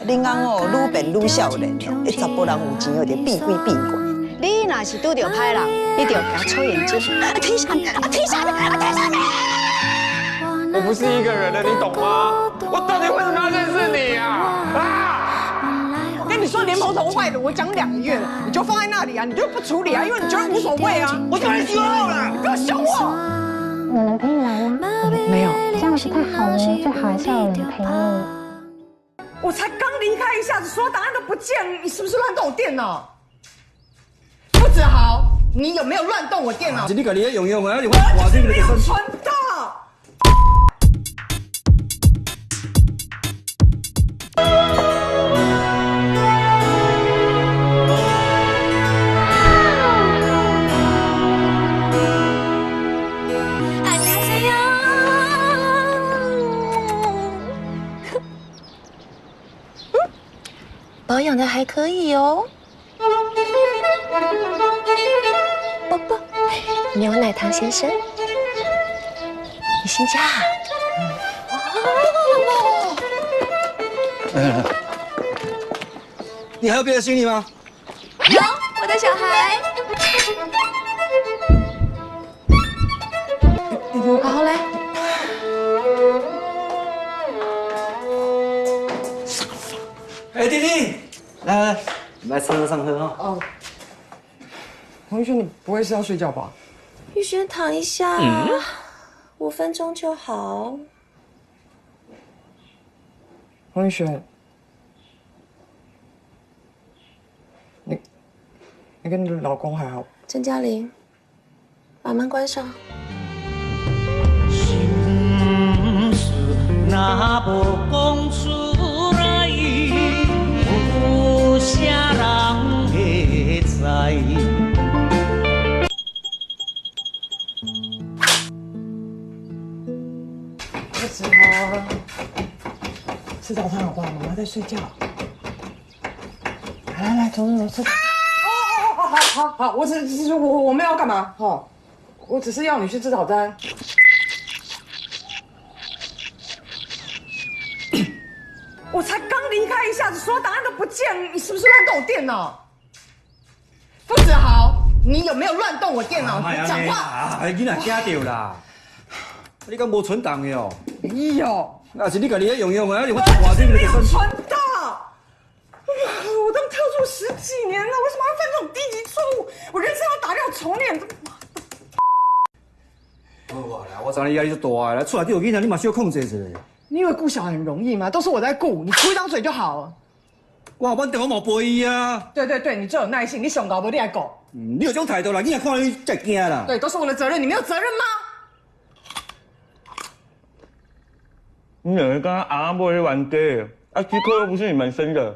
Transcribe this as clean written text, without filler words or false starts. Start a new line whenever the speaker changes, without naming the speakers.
恁翁哦愈变愈少年哦，一查甫人有钱哦就避鬼避怪。
你若是拄到歹人，你就给他抽眼睛。停下来！停下来！停下来！
我不是一个人的，你懂吗？我到底为什么要认识你啊？
我跟你说，莲蓬头坏了，我讲2个月了，你就放在那里啊，你就不处理啊，因为你觉得无所谓啊。我当然修好了，你不要凶我。
有人陪你来吗？
没有，
这样不太好哦，最好还是要有人陪你。
我才刚离开一下子，所有档案都不见了，你是不是乱动我电脑？不子豪，你有没有乱动我电脑？
你家己用用啊，你我这个就
存到。
保养的还可以哦。啵啵，牛奶糖先生，你新家啊？
你还有别的行李吗？
有，我的小孩。好来。
哎，弟弟，来，来车上喝哈。
哦，黄玉轩，你不会是要睡觉吧？
玉轩躺一下，5分钟就好。
黄玉轩，你跟你的老公还好？
郑嘉玲，把门关上。
心事若无讲出来，有啥人会知？
不子豪，吃早餐好不好？妈妈在睡觉。来，走，吃。好，我没有要干嘛？哦，我只是要你去吃早餐。我才刚离开一下子，所有档案都不见了，你是不是乱动我电脑？不子豪，你有没有乱动我电脑？你讲话。
你哪惊到啦？你敢无存档的哦？
没有。
那是你家己用用啊，你我我这个
没有
就
存到。我当特助10几年了，为什么要犯这种低级错误？我人生要打掉重练。
好啦，我知你压力就大啦，出来就有囡仔，你嘛需要控制一下。
你以为顾小孩很容易吗？都是我在顾，你出一张嘴就好了。
我班电话冇陪伊啊。
对，你最有耐性，你上高不你来讲。
你有这种态度啦，囡仔看到你才惊啦。
对，都是我的责任，你没有责任吗？
你两个刚刚阿伯去玩 gay，啊，机扣又不是你们生的。